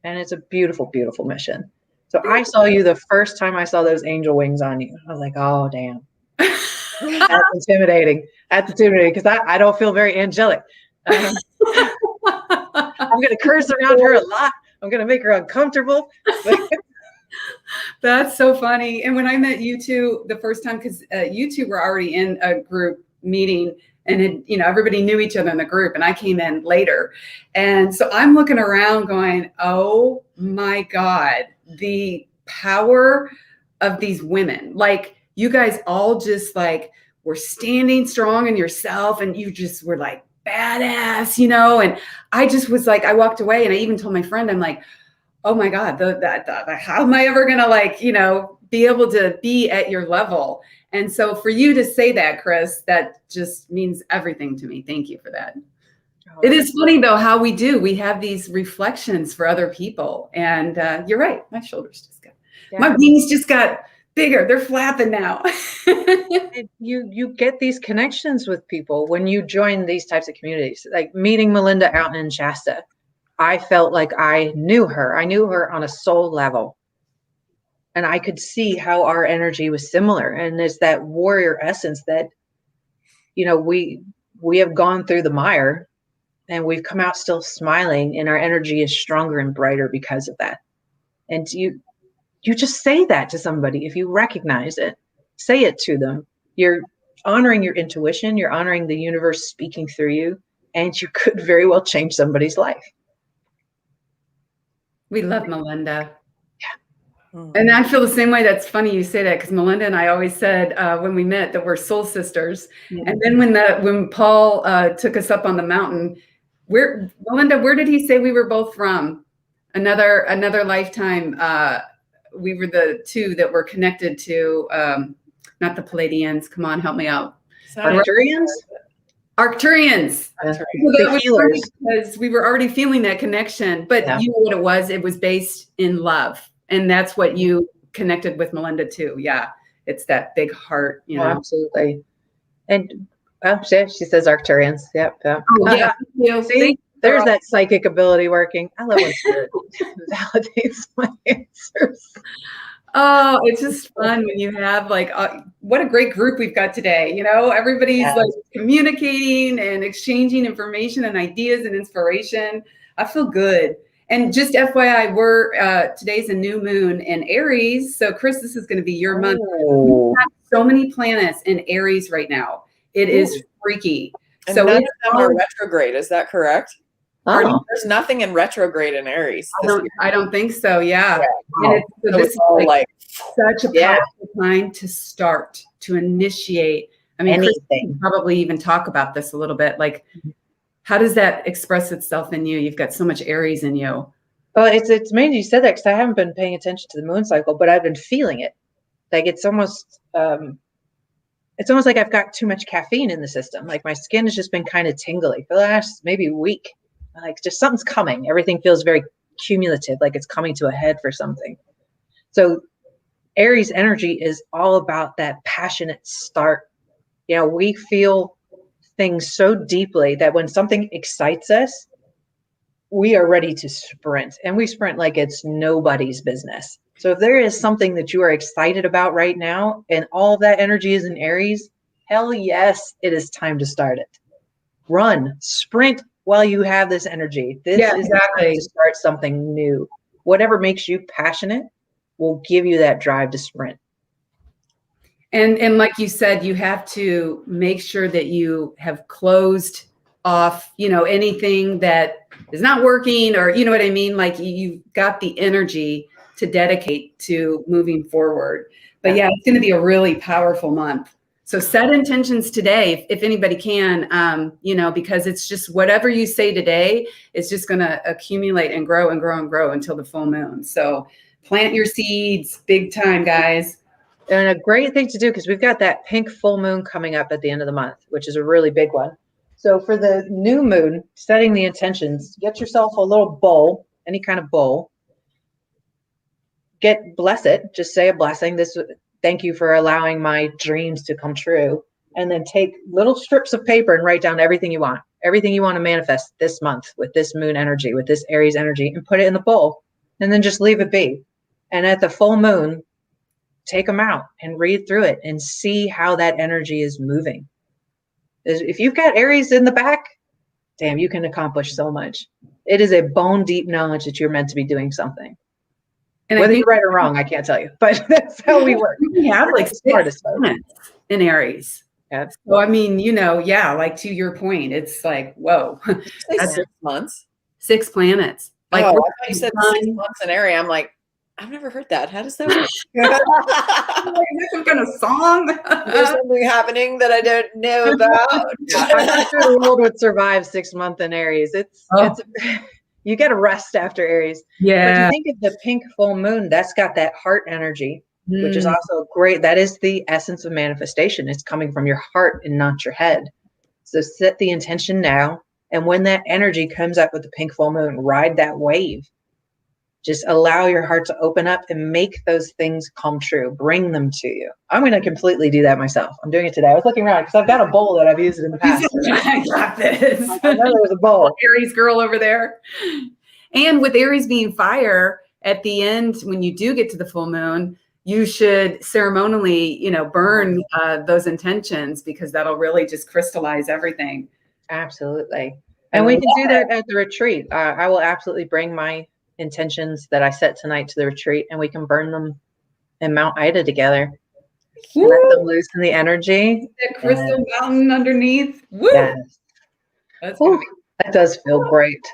And it's a beautiful, beautiful mission. So I saw you the first time I saw those angel wings on you. I was like, oh, damn. That's intimidating. Because I don't feel very angelic. I'm going to curse around her a lot. I'm going to make her uncomfortable. That's so funny. And when I met you two the first time, because you two were already in a group meeting, and everybody knew each other in the group, and I came in later. And so I'm looking around going, oh my God, the power of these women. Like, you guys all just like were standing strong in yourself, and you just were like badass, you know? And I just was like, I walked away and I even told my friend, I'm like, oh my God, how am I ever gonna like, you know, be able to be at your level? And so for you to say that, Chris, that just means everything to me. Thank you for that. It is funny though how we have these reflections for other people, and you're right. My shoulders just got, my wings just got bigger. They're flapping now. You get these connections with people when you join these types of communities. Like meeting Melinda out in Shasta, I felt like I knew her. I knew her on a soul level, and I could see how our energy was similar. And there's that warrior essence that, you know, we have gone through the mire. And we've come out still smiling, and our energy is stronger and brighter because of that. And you just say that to somebody if you recognize it. Say it to them. You're honoring your intuition. You're honoring the universe speaking through you, and you could very well change somebody's life. We love Melinda. Yeah. And I feel the same way. That's funny you say that, because Melinda and I always said when we met that we're soul sisters. Mm-hmm. And then when Paul took us up on the mountain, Melinda, where did he say we were both from? Another lifetime. We were the two that were connected to, not the Palladians. Come on, help me out. Arcturians? Arcturians. The healers. Because we were already feeling that connection. But you know what it was? It was based in love. And that's what you connected with Melinda too. Yeah. It's that big heart, you know. Absolutely. And she says Arcturians. Yep. Oh, yeah. See, there's that psychic ability working. I love when spirit validates my answers. Oh, it's just fun when you have like, what a great group we've got today. You know, everybody's like communicating and exchanging information and ideas and inspiration. I feel good. And just FYI, today's a new moon in Aries. So Chris, this is going to be your month. We have so many planets in Aries right now. It is freaky. And so none of them are retrograde. Is that correct? There's nothing in retrograde in Aries. I don't think so. Yeah. Wow. And this is like such a powerful time to start, to initiate. I mean, Chris, you probably even talk about this a little bit. Like, how does that express itself in you? You've got so much Aries in you. Well, it's amazing you said that, because I haven't been paying attention to the moon cycle, but I've been feeling it. Like it's almost like I've got too much caffeine in the system. Like my skin has just been kind of tingly for the last maybe week. Like just something's coming. Everything feels very cumulative, like it's coming to a head for something. So Aries energy is all about that passionate start. You know, we feel things so deeply that when something excites us, we are ready to sprint, and we sprint like it's nobody's business. So if there is something that you are excited about right now and all of that energy is in Aries, hell yes, it is time to start it. Run, sprint while you have this energy. This is exactly to start something new. Whatever makes you passionate will give you that drive to sprint. And like you said, you have to make sure that you have closed off, you know, anything that is not working, or, you know what I mean? Like you've got the energy to dedicate to moving forward. But yeah, it's going to be a really powerful month. So set intentions today, if anybody can, you know, because it's just whatever you say today is just going to accumulate and grow and grow and grow until the full moon. So plant your seeds big time, guys. And a great thing to do, because we've got that pink full moon coming up at the end of the month, which is a really big one. So for the new moon, setting the intentions, get yourself a little bowl, any kind of bowl. Bless it. Just say a blessing. Thank you for allowing my dreams to come true. And then take little strips of paper and write down everything you want to manifest this month with this moon energy, with this Aries energy, and put it in the bowl. And then just leave it be. And at the full moon, take them out and read through it and see how that energy is moving. If you've got Aries in the back, damn, you can accomplish so much. It is a bone deep knowledge that you're meant to be doing something. And whether you're right or wrong, I can't tell you, but that's how we work. We have like 6 planets in Aries. Yeah. So, I mean, you know, like to your point, it's like, whoa. That's 6 months. 6 planets. Like, I thought you said 6 months in Aries. I'm like, I've never heard that. How does that work? Is this some kind of song? There's something happening that I don't know about. I'm not sure the world would survive 6 months in Aries. It's you get a rest after Aries. But you think of the pink full moon, that's got that heart energy, which is also great. That is the essence of manifestation. It's coming from your heart and not your head. So set the intention now. And when that energy comes up with the pink full moon, ride that wave. Just allow your heart to open up and make those things come true. Bring them to you. I'm going to completely do that myself. I'm doing it today. I was looking around because I've got a bowl that I've used in the past. I got this. I know there was a bowl. Aries girl over there. And with Aries being fire, at the end, when you do get to the full moon, you should ceremonially, burn those intentions, because that'll really just crystallize everything. Absolutely. And we can do that at the retreat. I will absolutely bring my intentions that I set tonight to the retreat, and we can burn them in Mount Ida together. And let them loosen the energy. That crystal mountain underneath. Woo! Yes. That does feel great.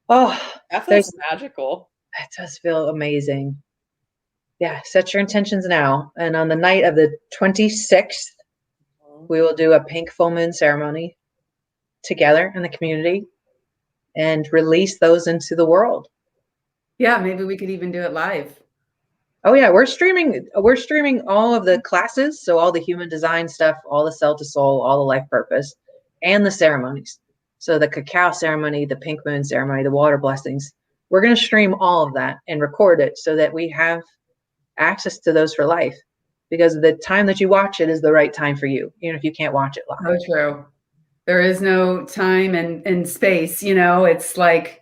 Oh, that feels magical. That does feel amazing. Yeah, set your intentions now. And on the night of the 26th, we will do a pink full moon ceremony together in the community and release those into the world. Yeah, maybe we could even do it live. Oh yeah, we're streaming all of the classes, so all the human design stuff, all the cell to soul, all the life purpose, and the ceremonies. So the cacao ceremony, the pink moon ceremony, the water blessings. We're going to stream all of that and record it so that we have access to those for life, because the time that you watch it is the right time for you, even if you can't watch it live. So true. There is no time and space, it's like,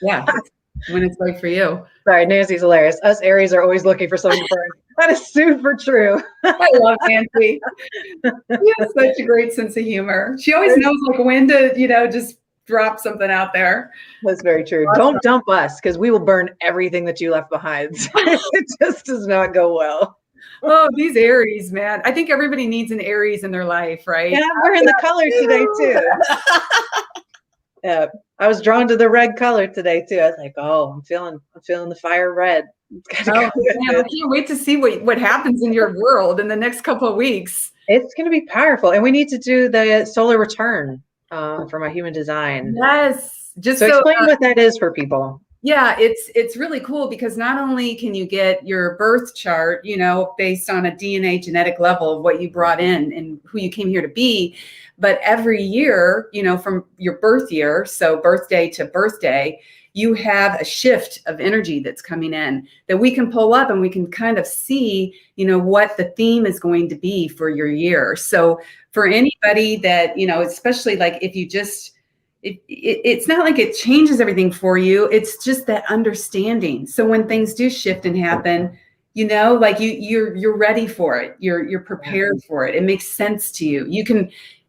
when it's right for you. Sorry, Nancy's hilarious. Us Aries are always looking for something to burn. That is super true. I love Nancy. She has such a great sense of humor. She always knows when to, just drop something out there. That's very true. Don't dump us, because we will burn everything that you left behind. It just does not go well. Oh, these Aries, man. I think everybody needs an Aries in their life, right? Yeah, I'm wearing the color today too. Yeah, I was drawn to the red color today too. I was like, oh, I'm feeling the fire red. I can't wait to see what happens in your world in the next couple of weeks. It's going to be powerful. And we need to do the solar return for my human design. Yes. Just so explain what that is for people. Yeah, it's really cool, because not only can you get your birth chart, based on a DNA genetic level of what you brought in and who you came here to be, but every year, from your birth year, so birthday to birthday, you have a shift of energy that's coming in that we can pull up, and we can kind of see, what the theme is going to be for your year. So for anybody that, especially like if you just, it's not like it changes everything for you. It's just that understanding. So when things do shift and happen, you're ready for it. You're prepared for it. It makes sense to you.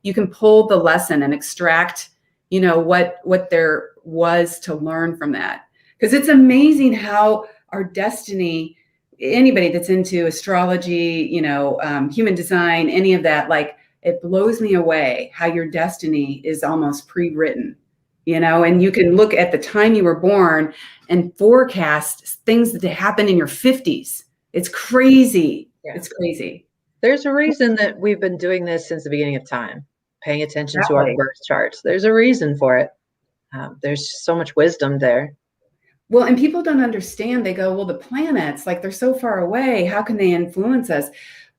You can pull the lesson and extract, what there was to learn from that. Because it's amazing how our destiny, anybody that's into astrology, human design, any of that, it blows me away how your destiny is almost pre-written, and you can look at the time you were born and forecast things that happen in your 50s. It's crazy. Yeah. It's crazy. There's a reason that we've been doing this since the beginning of time, paying attention to our birth charts. There's a reason for it. There's so much wisdom there. Well, and people don't understand. They go, well, the planets, they're so far away. How can they influence us?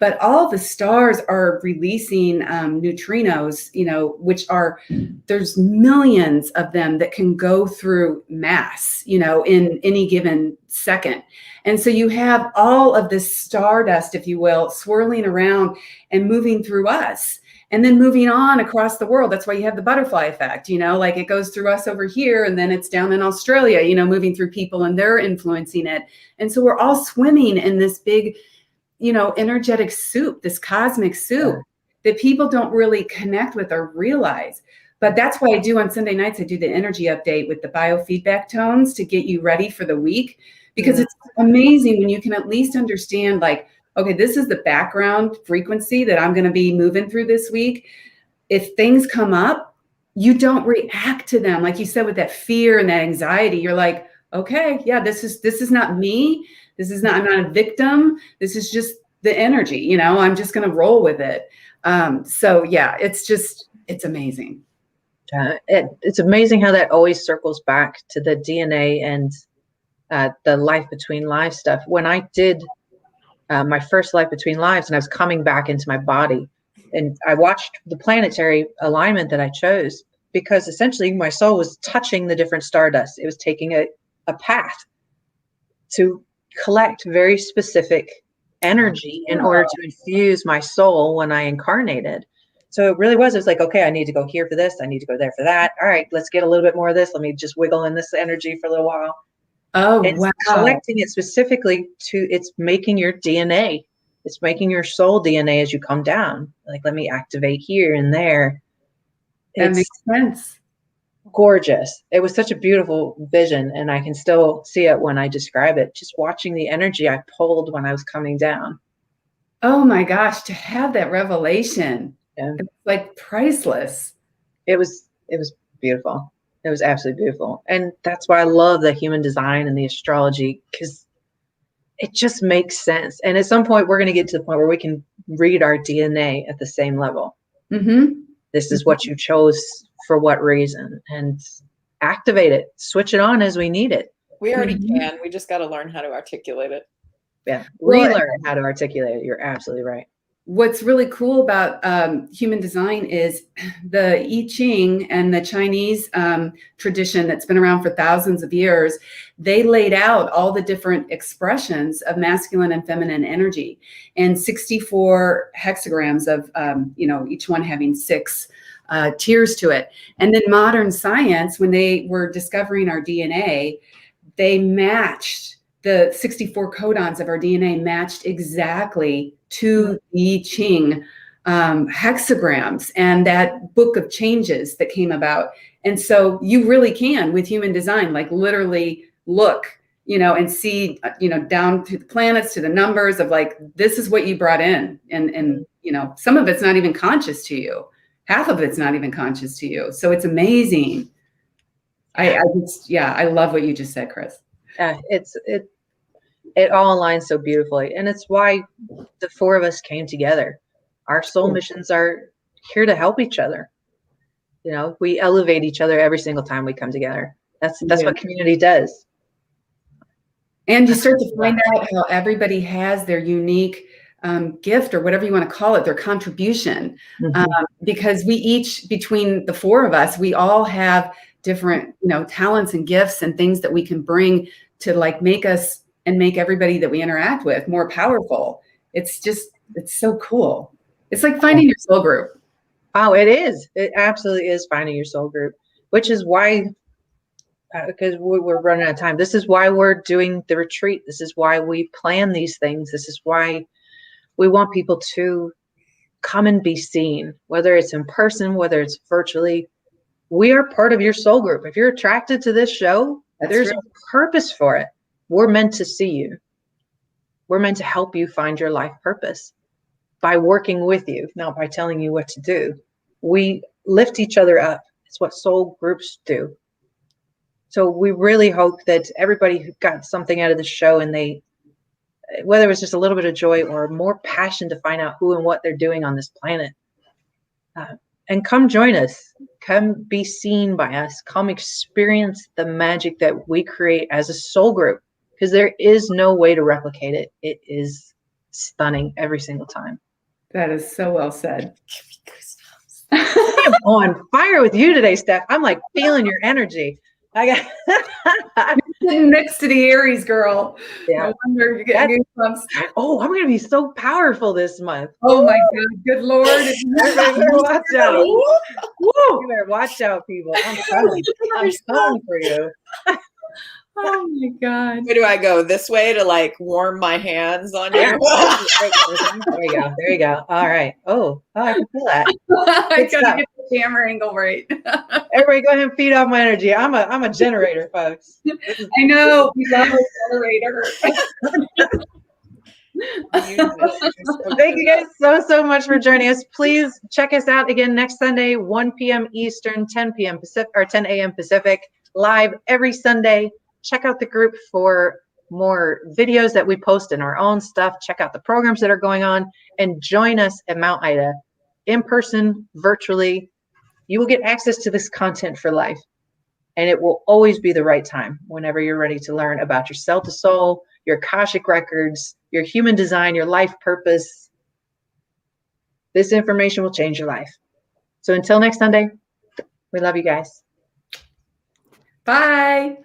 But all the stars are releasing neutrinos, there's millions of them that can go through mass, in any given second. And so you have all of this stardust, if you will, swirling around and moving through us, and then moving on across the world. That's why you have the butterfly effect, it goes through us over here, and then it's down in Australia, moving through people, and they're influencing it. And so we're all swimming in this big, energetic soup, this cosmic soup that people don't really connect with or realize. But that's why I do on Sunday nights, I do the energy update with the biofeedback tones to get you ready for the week, because it's amazing when you can at least understand, okay, this is the background frequency that I'm going to be moving through this week. If things come up, you don't react to them. Like you said, with that fear and that anxiety, you're like, okay, yeah, this is not me. This is not, I'm not a victim. This is just the energy, you know, I'm just going to roll with it. So yeah, it's amazing. It's amazing how that always circles back to the DNA and the life between lives stuff. When I did my first life between lives and I was coming back into my body, and I watched the planetary alignment that I chose, because essentially my soul was touching the different stardust. It was taking a path to collect very specific energy in order to infuse my soul when I incarnated. So it really was, it was like, okay, I need to go here for this. I need to go there for that. All right, let's get a little bit more of this. Let me just wiggle in this energy for a little while. Oh, It's wow. collecting it specifically it's making your DNA. It's making your soul DNA as you come down. Like, let me activate here and there. That makes sense. Gorgeous. It was such a beautiful vision, and I can still see it when I describe it. Just watching the energy I pulled when I was coming down. Oh my gosh, to have that revelation, it's like priceless. It was beautiful. It was absolutely beautiful. And that's why I love the human design and the astrology, because it just makes sense. And at some point, we're going to get to the point where we can read our DNA at the same level. Mm-hmm. This is what you chose for what reason, and activate it, switch it on as we need it. We already can. We just got to learn how to articulate it. Yeah, relearn how to articulate it. You're absolutely right. What's really cool about human design is the I Ching and the Chinese tradition that's been around for thousands of years. They laid out all the different expressions of masculine and feminine energy, and 64 hexagrams of, each one having 6 tiers to it. And then modern science, when they were discovering our DNA, they matched the 64 codons of our DNA matched exactly to the Ching hexagrams and that book of changes that came about. And so you really can, with human design, like literally look, and see, down to the planets, to the numbers of like, this is what you brought in. And some of it's not even conscious to you. Half of it's not even conscious to you. So it's amazing. I love what you just said, Chris. It all aligns so beautifully, and it's why the 4 of us came together. Our soul missions are here to help each other. We elevate each other every single time we come together. That's what community does. And you start to find out how everybody has their unique gift, or whatever you want to call it, their contribution. Because we each, between the 4 of us, we all have different, talents and gifts and things that we can bring to like make us and make everybody that we interact with more powerful. It's so cool. It's like finding your soul group. Oh, it is. It absolutely is finding your soul group, which is why, because we're running out of time. This is why we're doing the retreat. This is why we plan these things. This is why we want people to come and be seen, whether it's in person, whether it's virtually. We are part of your soul group. If you're attracted to this show, there's a purpose for it. We're meant to see you. We're meant to help you find your life purpose by working with you, not by telling you what to do. We lift each other up. It's what soul groups do. So we really hope that everybody who got something out of the show, and whether it was just a little bit of joy or more passion to find out who and what they're doing on this planet, and come join us. Come be seen by us. Come experience the magic that we create as a soul group, because there is no way to replicate it. It is stunning every single time. That is so well said. I'm on fire with you today, Steph. I'm like feeling your energy. You're sitting next to the Aries girl. Yeah. No wonder you're getting goosebumps. Oh, I'm going to be so powerful this month. Oh my God. Good Lord. Everybody better watch out. Woo! You better watch out, people. I'm coming for you. Oh my God. Where do I go? This way to like warm my hands on you? There you go. All right. Oh, I can feel that. I gotta get the camera angle right. Everybody go ahead and feed off my energy. I'm a generator, folks. I know. We love a generator. Thank you guys so much for joining us. Please check us out again next Sunday, 1 p.m. Eastern, 10 p.m. Pacific, or 10 a.m. Pacific, live every Sunday. check out the group for more videos that we post in our own stuff. Check out the programs that are going on and join us at Mount Ida in person, virtually. You will get access to this content for life. And it will always be the right time whenever you're ready to learn about your cell to soul, your Akashic records, your human design, your life purpose. This information will change your life. So until next Sunday, we love you guys. Bye.